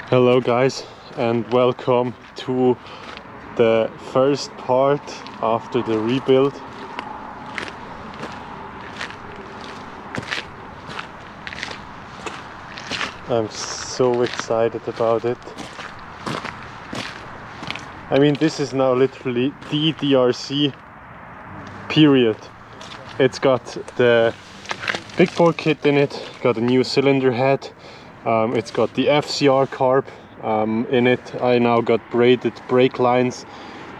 Hello guys, and welcome to the first part after the rebuild. I'm so excited about it. I mean, this is now literally the DRC period. It's got the big bore kit in it, got a new cylinder head. It's got the FCR carb in it. I now got braided brake lines.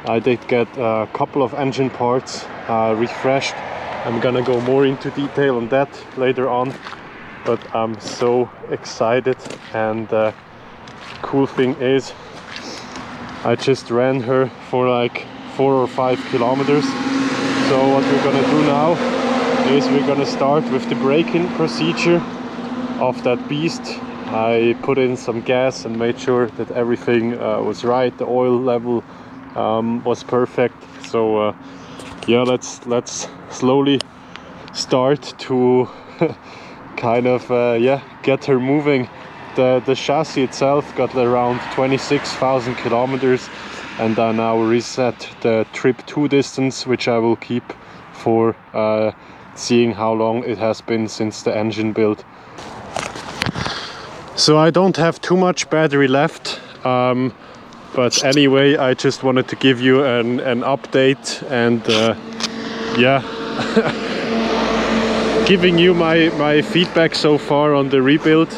I did get a couple of engine parts refreshed. I'm gonna go more into detail on that later on, but I'm so excited. And cool thing is, I just ran her for like 4 or 5 kilometers. So what we're gonna do now is we're gonna start with the braking procedure of that beast. I put in some gas and made sure that everything was right. The oil level was perfect. So yeah, let's slowly start to kind of yeah, get her moving. The chassis itself got around 26,000 kilometers, and I now reset the trip to distance, which I will keep for seeing how long it has been since the engine build. So I don't have too much battery left, but anyway, I just wanted to give you an update and yeah, giving you my feedback so far on the rebuild.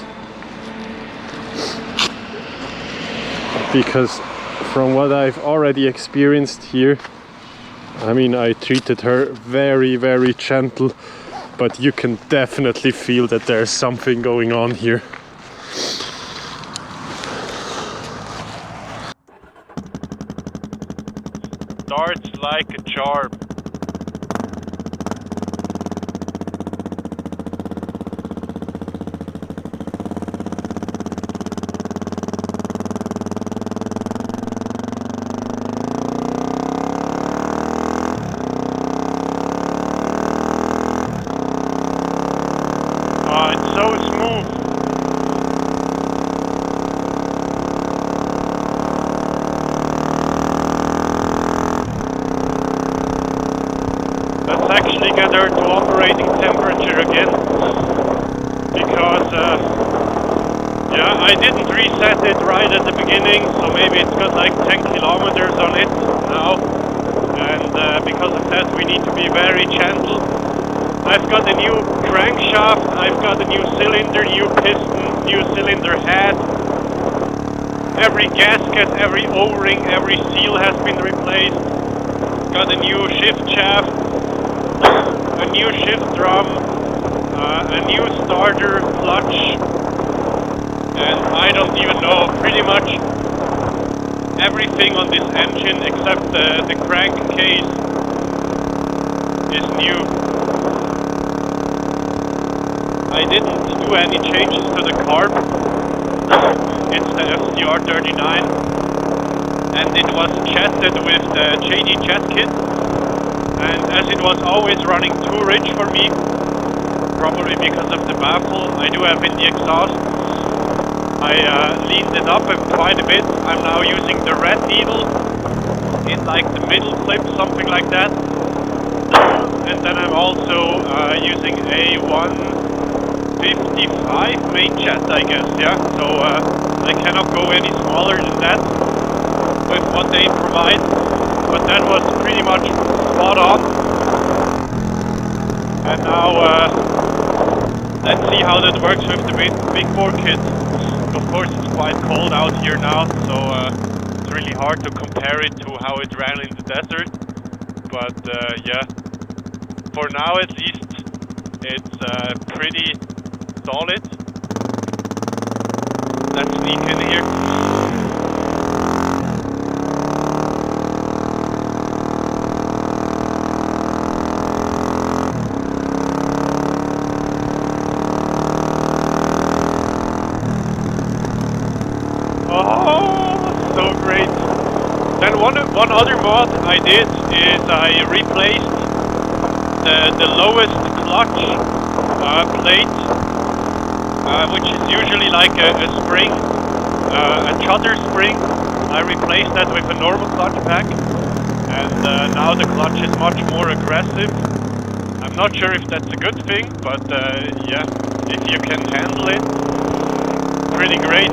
Because from what I've already experienced here, I mean, I treated her very, very gentle, but you can definitely feel that there's something going on here. Starts like a charm. It's so smooth. Let's actually get her to operating temperature again, because yeah, I didn't reset it right at the beginning, so maybe it's got like 10 kilometers on it now, and because of that we need to be very gentle. I've got a new crankshaft, I've got a new cylinder, new piston, new cylinder head. Every gasket, every O-ring, every seal has been replaced. Got a new shift shaft, a new shift drum, a new starter clutch, and I don't even know, pretty much everything on this engine except the crankcase is new. I didn't do any changes to the carb. It's the FCR39, and it was jetted with the JD jet kit, and as it was always running too rich for me, probably because of the baffle I do have in the exhaust, I leaned it up quite a bit. I'm now using the red needle in like the middle clip, something like that, and then I'm also using a 155 main jet, I guess, yeah, so I cannot go any smaller than that with what they provide, but that was pretty much spot on. And now let's see how that works with the big bore kit. Of course, it's quite cold out here now, so it's really hard to compare it to how it ran in the desert, but yeah, for now at least it's pretty solid. Let's sneak in here. Oh, so great. Then one other mod I did is I replaced the lowest clutch plate, which is usually like a spring. shudder spring. I replaced that with a normal clutch pack, and now the clutch is much more aggressive. I'm not sure if that's a good thing, but yeah, if you can handle it, pretty great.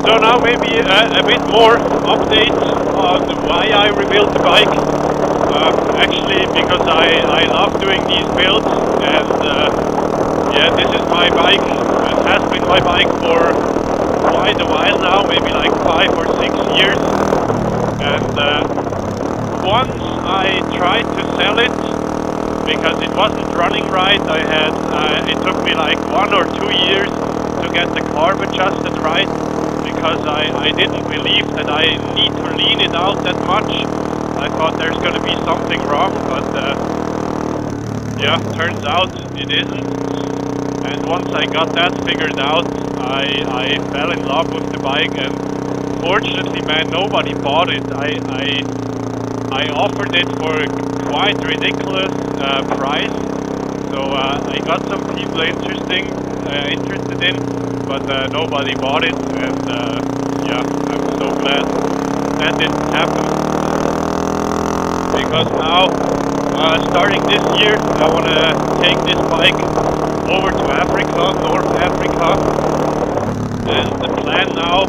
So now maybe a bit more updates on why I rebuilt the bike. Actually, because I love doing these builds, and yeah, this is my bike. It has been my bike for quite a while now, maybe like 5 or 6 years. And once I tried to sell it because it wasn't running right. It took me like 1 or 2 years to get the carb adjusted right, because I didn't believe that I need to lean it out that much. I thought there's going to be something wrong, but yeah, turns out it isn't. And once I got that figured out, I fell in love with the bike, and fortunately, man, nobody bought it. I offered it for a quite ridiculous price, so I got some people interested in, but nobody bought it, and yeah, I'm so glad that didn't happen. Because now, starting this year, I want to take this bike over to Africa, North Africa, and the plan now,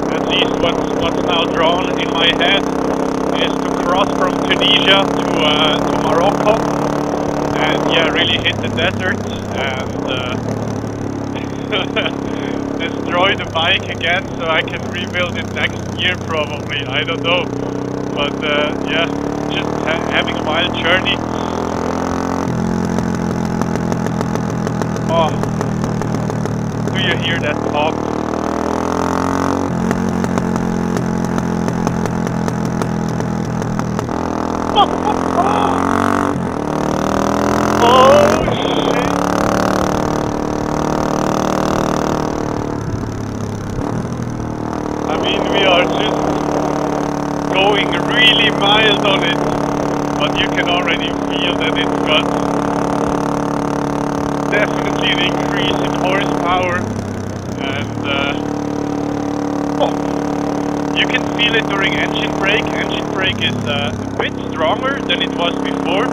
at least what's now drawn in my head, is to cross from Tunisia to Morocco, and yeah, really hit the desert and destroy the bike again, so I can rebuild it next year probably. I don't know, but yeah, just having a wild journey. Oh, do you hear that pop? Oh shit! I mean, we are just going really mild on it, but you can already feel that it's got definitely an increase in horsepower, and oh, you can feel it during engine brake. Engine brake is a bit stronger than it was before,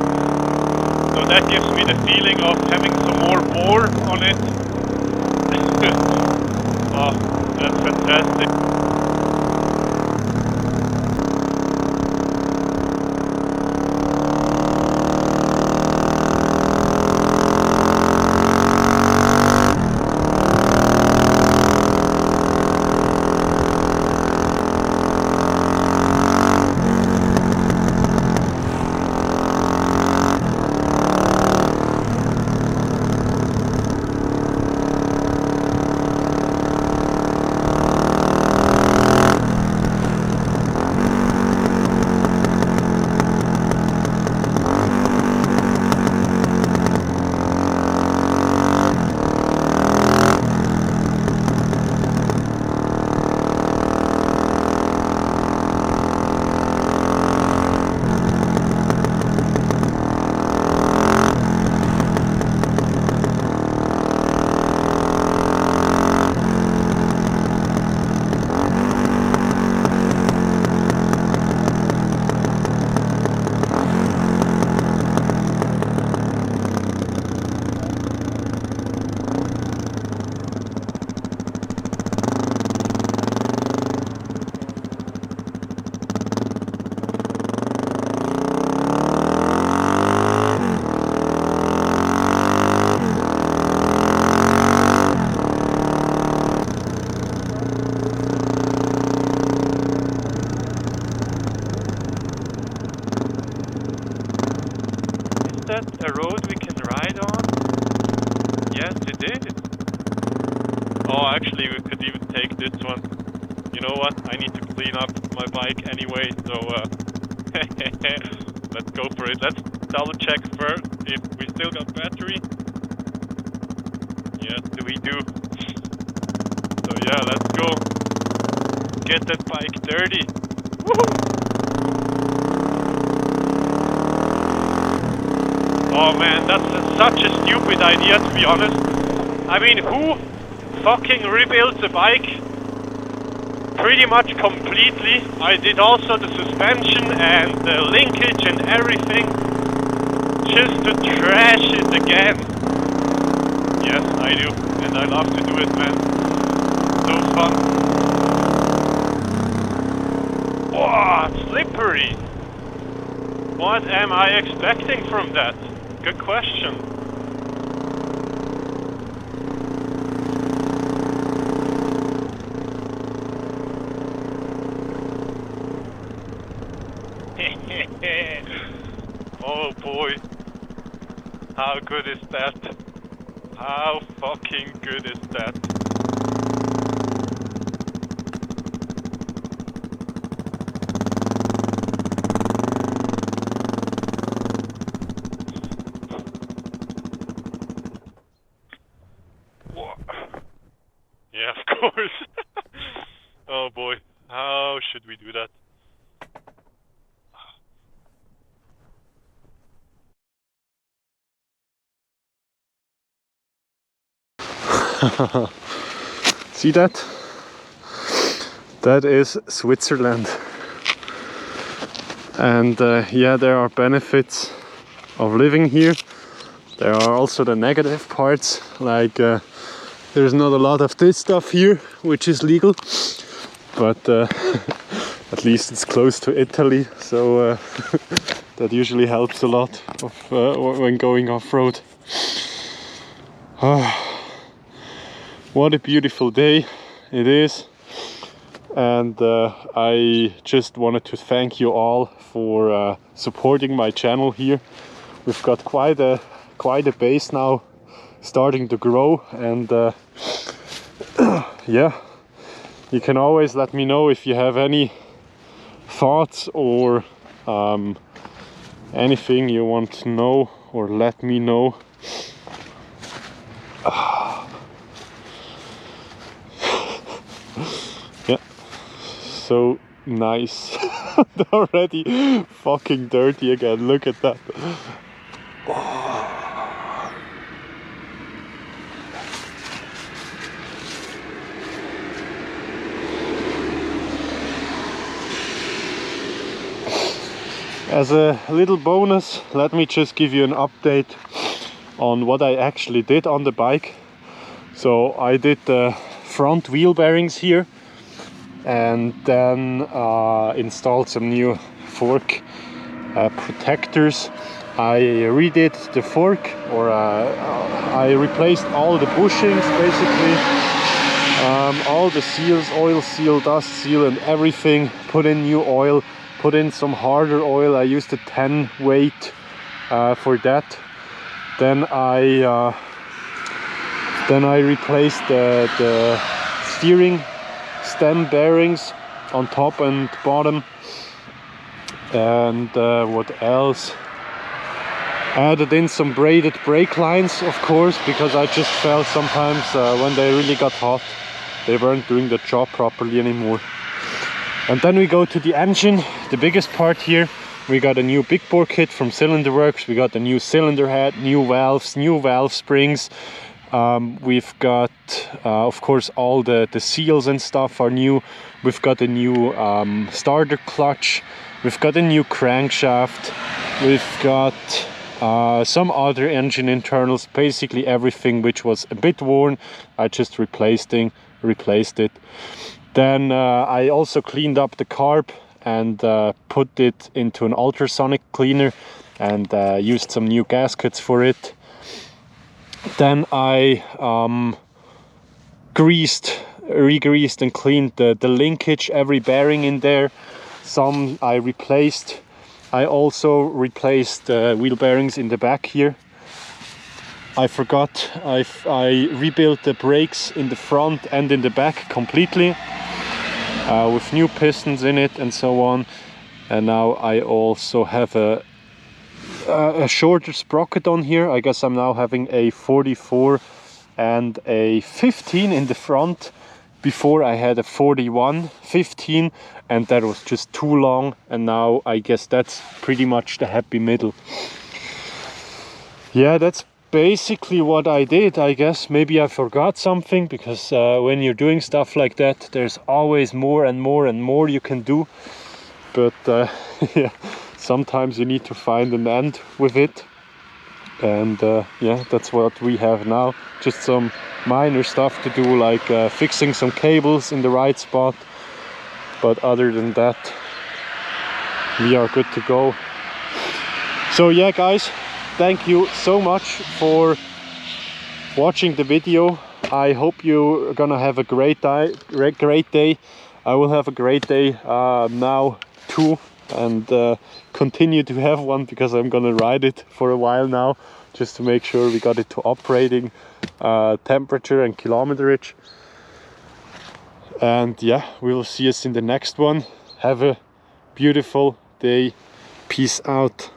so that gives me the feeling of having some more bore on it. Oh, that's fantastic. That a road we can ride on? Yes, it is. Oh, actually, we could even take this one. You know what? I need to clean up my bike anyway, so let's go for it. Let's double check first if we still got battery. Yes, we do. So yeah, let's go. Get that bike dirty. Woohoo! Oh man, that's such a stupid idea, to be honest. I mean, who fucking rebuilds a bike pretty much completely? I did also the suspension and the linkage and everything just to trash it again. Yes, I do, and I love to do it, man. So fun. Oh, slippery! What am I expecting from that? Good question. Oh boy. How good is that? How fucking good is that? Yeah, of course. Oh boy, how should we do that? See that? That is Switzerland. And yeah, there are benefits of living here. There are also the negative parts, like there's not a lot of this stuff here, which is legal, but at least it's close to Italy, so that usually helps a lot of, when going off-road. What a beautiful day it is, and I just wanted to thank you all for supporting my channel here. We've got quite a base now, starting to grow, and yeah, you can always let me know if you have any thoughts or anything you want to know or let me know. Yeah, so nice. Already fucking dirty again, look at that. As a little bonus, let me just give you an update on what I actually did on the bike. So I did the front wheel bearings here, and then installed some new fork protectors. I redid the fork, or I replaced all the bushings basically, all the seals, oil seal, dust seal and everything, put in new oil, put in some harder oil. I used a 10 weight for that. Then I replaced the steering stem bearings on top and bottom, and what else? Added in some braided brake lines, of course, because I just felt sometimes when they really got hot, they weren't doing the job properly anymore. And then we go to the engine, the biggest part here. We got a new big bore kit from Cylinder Works. We got a new cylinder head, new valve springs. We've got, of course, all the seals and stuff are new. We've got a new starter clutch. We've got a new crankshaft. We've got some other engine internals. Basically everything which was a bit worn, I just replaced it. Then I also cleaned up the carb and put it into an ultrasonic cleaner and used some new gaskets for it. Then I re-greased and cleaned the linkage, every bearing in there. Some I replaced. I also replaced wheel bearings in the back here. I forgot, I rebuilt the brakes in the front and in the back completely, with new pistons in it and so on. And now I also have a shorter sprocket on here. I guess I'm now having a 44 and a 15 in the front. Before I had a 41, 15, and that was just too long, and now I guess that's pretty much the happy middle. yeah, that's basically what I did, I guess. Maybe I forgot something, because when you're doing stuff like that, there's always more and more and more you can do. But yeah, sometimes you need to find an end with it. And yeah, that's what we have now. Just some minor stuff to do, like fixing some cables in the right spot. But other than that, we are good to go. So yeah, guys, thank you so much for watching the video. I hope you're gonna have a great day. I will have a great day now too, and continue to have one, because I'm gonna ride it for a while now, just to make sure we got it to operating temperature and kilometerage. And yeah, we will see us in the next one. Have a beautiful day. Peace out.